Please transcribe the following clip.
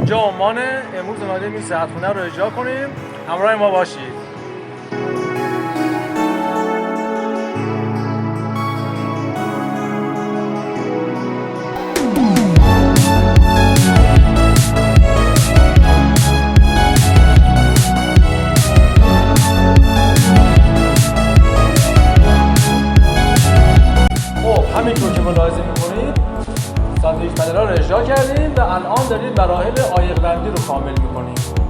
اینجا عمانه. امروز اومدیم این صحتخونه رو اجرا کنیم. همراه ما باشید. همینطور که ملاحظه میکنید ساندویچ پنیرها رو اجرا کردیم و الان داریم مراحل عایق بندی رو کامل میکنیم.